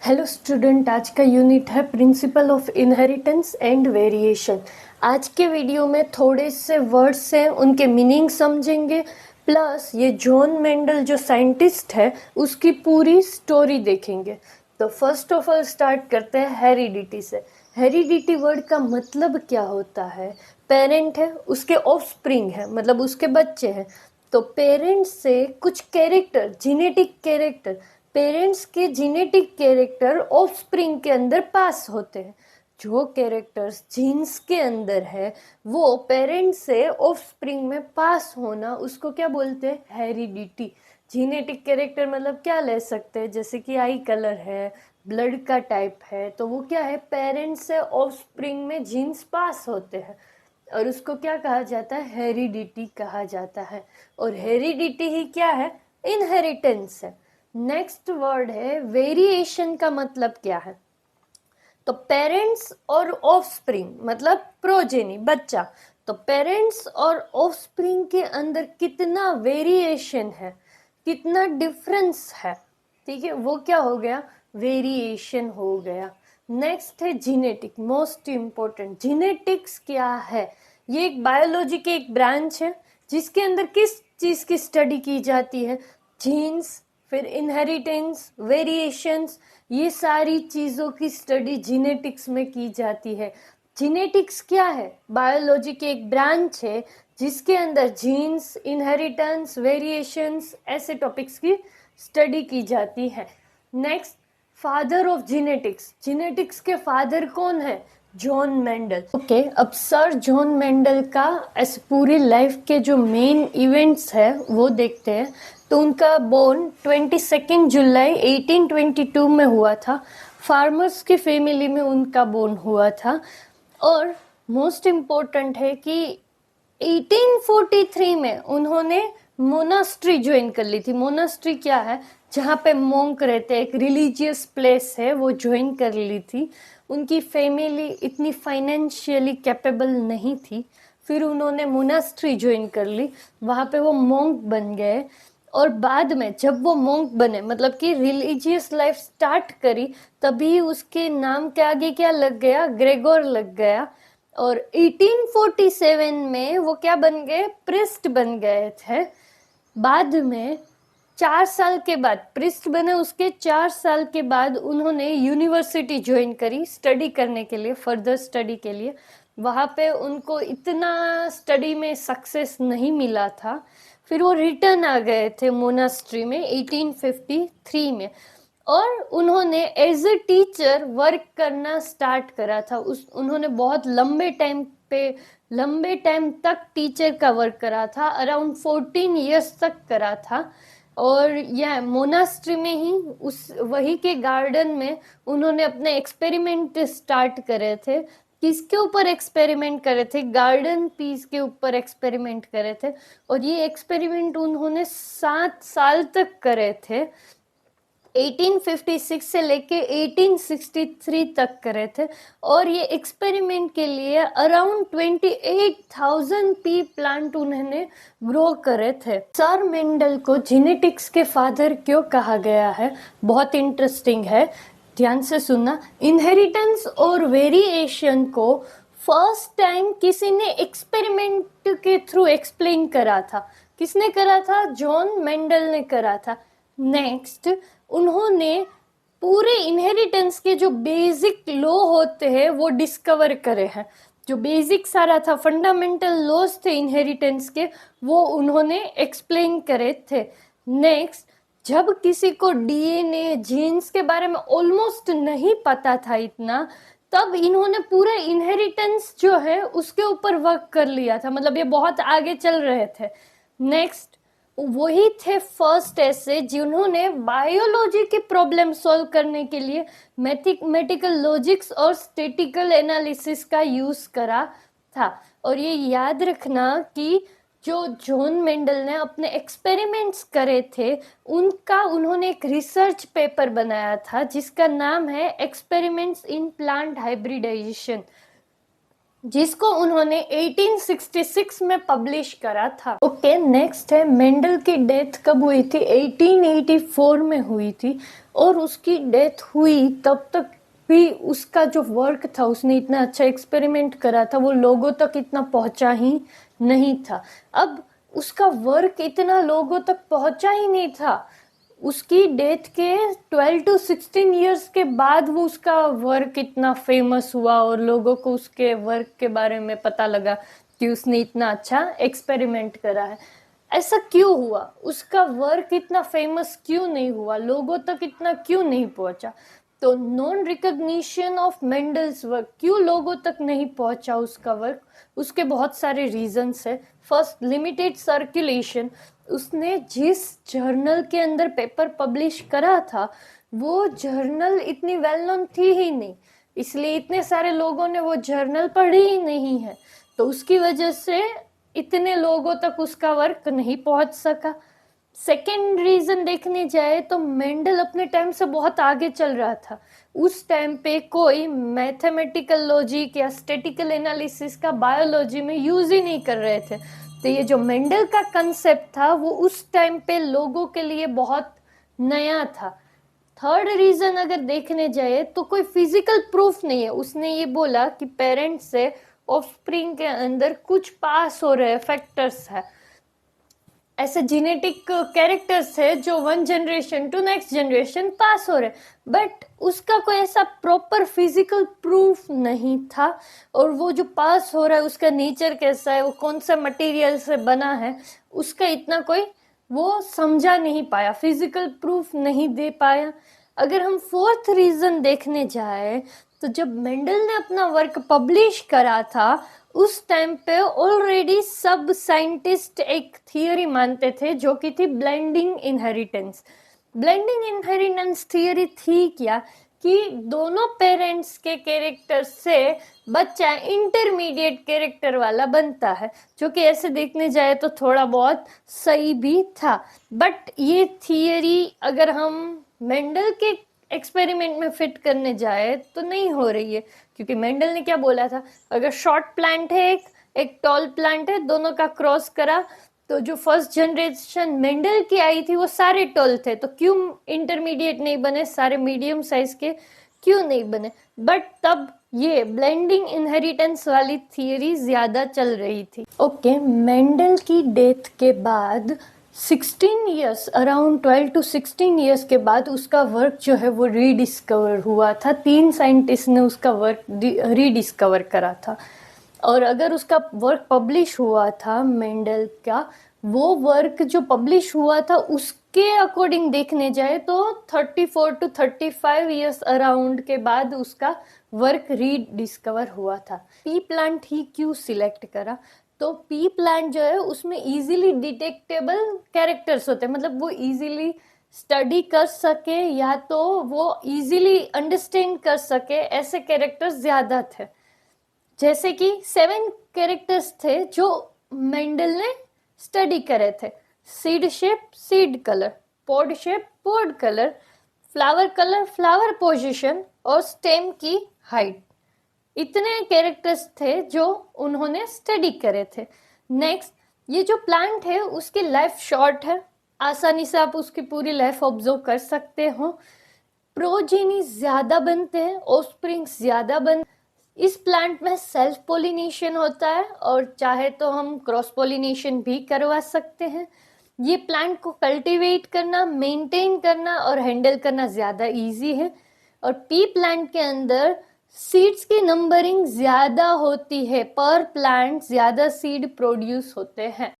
Hello student, आज का unit है principle of inheritance and variation. आज के वीडियो में थोड़े से वर्ड्स हैं, उनके मीनिंग समझेंगे, प्लस ये जॉन मेंडल जो साइंटिस्ट है उसकी पूरी स्टोरी देखेंगे। तो फर्स्ट ऑफ ऑल स्टार्ट करते हैं हेरिडिटी से। हेरिडिटी वर्ड का मतलब क्या होता है? पेरेंट है, उसके ऑफस्प्रिंग है, मतलब उसके बच्चे हैं। तो पेरेंट्स से कुछ कैरेक्टर, जीनेटिक कैरेक्टर, पेरेंट्स के जीनेटिक कैरेक्टर ऑफस्प्रिंग के अंदर पास होते हैं। जो कैरेक्टर्स जीन्स के अंदर है वो पेरेंट्स से ऑफस्प्रिंग में पास होना, उसको क्या बोलते हैं? हेरिडिटी। जीनेटिक कैरेक्टर मतलब क्या ले सकते हैं? जैसे कि आई कलर है, ब्लड का टाइप है, तो वो क्या है? पेरेंट्स से ऑफस्प्रिंग में जीन्स पास होते हैं और उसको क्या कहा जाता है? हेरिडिटी कहा जाता है। और हेरिडिटी ही क्या है? इनहेरिटेंस है। नेक्स्ट वर्ड है वेरिएशन। का मतलब क्या है? तो पेरेंट्स और ऑफस्प्रिंग मतलब प्रोजेनी, बच्चा। तो पेरेंट्स और ऑफस्प्रिंग के अंदर कितना वेरिएशन है, कितना डिफरेंस है, ठीक है, वो क्या हो गया? वेरिएशन हो गया। नेक्स्ट है जीनेटिक, मोस्ट इंपॉर्टेंट। जीनेटिक्स क्या है? ये एक बायोलॉजी के एक ब्रांच है जिसके अंदर किस चीज की स्टडी की जाती है? जीन्स, फिर इनहेरिटेंस, वेरिएशंस, ये सारी चीज़ों की स्टडी जीनेटिक्स में की जाती है। जीनेटिक्स क्या है? बायोलॉजी की एक ब्रांच है जिसके अंदर जीन्स, इनहेरिटेंस, वेरिएशंस ऐसे टॉपिक्स की स्टडी की जाती है। Next, father of genetics. Genetics के फादर कौन है? John Mendel. ओके, अब सर जॉन मेंडल का ऐसे पूरी लाइफ के जो मेन इवेंट्स है वो देखते हैं। तो उनका बोर्न 22 जुलाई 1822 में हुआ था। फार्मर्स की फैमिली में उनका बोर्न हुआ था। और मोस्ट इम्पोर्टेंट है कि 1843 में उन्होंने मोनास्ट्री ज्वाइन कर ली थी। मोनास्ट्री क्या है? जहाँ पे मोंक रहते हैं, एक रिलीजियस प्लेस है, वो ज्वाइन कर ली थी। उनकी फैमिली इतनी फाइनेंशियली कैपेबल नहीं थी, फिर उन्होंने मोनास्ट्री ज्वाइन कर ली, वहाँ पे वो मोंक बन गए। और बाद में जब वो मोंक बने, मतलब कि रिलीजियस लाइफ स्टार्ट करी, तभी उसके नाम के आगे क्या लग गया? ग्रेगोर लग गया। और 1847 में वो क्या बन गए? प्रिस्ट बन गए थे। बाद में 4 साल के बाद प्रिस्ट बने, उसके 4 साल के बाद उन्होंने यूनिवर्सिटी ज्वाइन करी स्टडी करने के लिए, फर्दर स्टडी के लिए। वहाँ पे उनको इतना स्टडी में सक्सेस नहीं मिला था, फिर वो रिटर्न आ गए थे मोनास्ट्री में 1853 में। और उन्होंने एज ए टीचर वर्क करना स्टार्ट करा था। उन्होंने बहुत लंबे टाइम तक टीचर का वर्क करा था, अराउंड 14 इयर्स तक करा था। और यह मोनास्ट्री में ही, उस वही के गार्डन में उन्होंने अपने एक्सपेरिमेंट स्टार्ट करे थे। किसके ऊपर एक्सपेरिमेंट करे थे? गार्डन पीस के ऊपर एक्सपेरिमेंट करे थे। और ये एक्सपेरिमेंट उन्होंने 7 साल तक करे थे। 1856 से लेके 1863 तक करे थे। और ये एक्सपेरिमेंट के लिए अराउंड 28,000 पी प्लांट उन्होंने ग्रो करे थे। सर मेंडल को जेनेटिक्स के फादर क्यों कहा गया है? बहुत इंटरेस्टिंग है, ध्यान से सुनना। इनहेरिटेंस और वेरिएशन को फर्स्ट टाइम किसी ने एक्सपेरिमेंट के थ्रू एक्सप्लेन करा था। किसने करा था? जॉन मेंडल ने करा था। नेक्स्ट, उन्होंने पूरे इनहेरिटेंस के जो बेसिक लॉ होते हैं वो डिस्कवर करे हैं। जो बेसिक सारा था, फंडामेंटल लॉज थे इनहेरिटेंस के, वो उन्होंने एक्सप्लेन करे थे। नेक्स्ट, जब किसी को डीएनए, जीन्स के बारे में ऑलमोस्ट नहीं पता था इतना, तब इन्होंने पूरा इनहेरिटेंस जो है उसके ऊपर वर्क कर लिया था, मतलब ये बहुत आगे चल रहे थे। नेक्स्ट, वही थे फर्स्ट ऐसे जिन्होंने बायोलॉजी के प्रॉब्लम सॉल्व करने के लिए मैथमेटिकल लॉजिक्स और स्टैटिकल एनालिसिस का यूज करा था। और ये याद रखना कि जो जॉन मेंडल ने अपने एक्सपेरिमेंट्स करे थे, उनका उन्होंने एक रिसर्च पेपर बनाया था जिसका नाम है एक्सपेरिमेंट्स इन प्लांट हाइब्रिडाइजेशन। जिसको उन्होंने 1866 में पब्लिश करा था। ओके, नेक्स्ट है मेंडल की डेथ कब हुई थी? 1884 में हुई थी। और उसकी डेथ हुई तब तक भी उसका जो वर्क था, उसने इतना अच्छा एक्सपेरिमेंट करा था, वो लोगों तक इतना पहुंचा ही नहीं था। अब उसका वर्क इतना लोगों तक पहुंचा ही नहीं था, उसकी डेथ के 12 to 16 ईयर्स के बाद वो उसका वर्क इतना फेमस हुआ और लोगों को उसके वर्क के बारे में पता लगा कि उसने इतना अच्छा एक्सपेरिमेंट करा है। ऐसा क्यों हुआ? उसका वर्क इतना फेमस क्यों नहीं हुआ? लोगों तक इतना क्यों नहीं पहुंचा? तो non recognition of Mendel's work, क्यों लोगों तक नहीं पहुंचा उसका वर्क? उसके बहुत सारे रीजंस है। First, limited circulation. उसने जिस जर्नल के अंदर पेपर पब्लिश करा था, वो जर्नल इतनी वेल नोन थी ही नहीं, इसलिए इतने सारे लोगों ने वो जर्नल पढ़ी ही नहीं है, तो उसकी वजह से इतने लोगों तक उसका वर्क नहीं पहुंच सका। सेकेंड रीजन देखने जाए तो मेंडल अपने टाइम से बहुत आगे चल रहा था। उस टाइम पे कोई मैथमेटिकल लॉजिक या स्टैटिकल एनालिसिस का बायोलॉजी में यूज ही नहीं कर रहे थे। तो ये जो मेंडल का कंसेप्ट था वो उस टाइम पे लोगों के लिए बहुत नया था। थर्ड रीजन अगर देखने जाए तो कोई फिजिकल प्रूफ नहीं है। उसने ये बोला कि पेरेंट्स से ऑफस्प्रिंग के अंदर कुछ पास हो रहे फैक्टर्स है, ऐसे जेनेटिक कैरेक्टर्स है जो one generation to next generation pass हो रहे, बट उसका कोई ऐसा प्रॉपर फिजिकल प्रूफ नहीं था। और वो जो पास हो रहा है उसका नेचर कैसा है, वो कौन सा मटेरियल से बना है, उसका इतना कोई वो समझा नहीं पाया, फिजिकल प्रूफ नहीं दे पाया। अगर हम फोर्थ रीजन देखने जाए तो जब मेंडल ने अपना वर्क पब्लिश करा था उस टाइम पे ऑलरेडी सब साइंटिस्ट एक थियोरी मानते थे जो कि थी blending inheritance. Blending inheritance theory थी क्या कि दोनों पेरेंट्स के कैरेक्टर से बच्चा इंटरमीडिएट कैरेक्टर वाला बनता है, जो कि ऐसे देखने जाए तो थोड़ा बहुत सही भी था। बट ये थियोरी अगर हम मेंडल के एक्सपेरिमेंट में फिट करने जाए तो नहीं हो रही है, क्योंकि मेंडल ने क्या बोला था, अगर शॉर्ट प्लांट है एक टॉल प्लांट है, दोनों का क्रॉस करा तो जो फर्स्ट जनरेशन मेंडल की आई थी वो सारे टॉल थे, तो क्यों इंटरमीडिएट नहीं बने, सारे मीडियम साइज के क्यों नहीं बने? बट तब ये ब्लेंडिंग इनहेरिटेंस वाली थियरी ज्यादा चल रही थी। ओके, मेंडल की डेथ के बाद 16 ईयर्स, अराउंड 12 to 16 ईयर्स के बाद उसका वर्क जो है वो रीडिस्कवर हुआ था। 3 साइंटिस्ट ने उसका वर्क रीडिस्कवर करा था। और अगर उसका वर्क पब्लिश हुआ था मेंडल का, वो वर्क जो पब्लिश हुआ था उसके अकॉर्डिंग देखने जाए तो 34 to 35 ईयर्स अराउंड के बाद उसका वर्क रीडिस्कवर हुआ था। पी प्लांट ही क्यों सिलेक्ट करा? तो पी प्लांट जो है उसमें इजीली डिटेक्टेबल कैरेक्टर्स होते हैं, मतलब वो इजीली स्टडी कर सके या तो वो इजीली अंडरस्टैंड कर सके, ऐसे कैरेक्टर्स ज्यादा थे। जैसे कि 7 कैरेक्टर्स थे जो मेंडल ने स्टडी करे थे। Seed shape, seed colour, pod shape, pod colour, colour, flower position और स्टेम की हाइट। इतने कैरेक्टर्स थे जो उन्होंने स्टडी करे थे। नेक्स्ट, ये जो प्लांट है उसकी लाइफ शॉर्ट है, आसानी से आप उसकी पूरी लाइफ ऑब्जर्व कर सकते हो। प्रोजेनी ज्यादा बनते हैं, ऑफस्प्रिंग ज्यादा बनते। इस प्लांट में सेल्फ पोलिनेशन होता है और चाहे तो हम क्रॉस पोलिनेशन भी करवा सकते हैं। ये प्लांट को कल्टीवेट करना, मेंटेन करना और हैंडल करना ज्यादा इजी है। और पी प्लांट के अंदर सीड्स की नंबरिंग ज्यादा होती है, पर प्लांट ज्यादा सीड प्रोड्यूस होते हैं।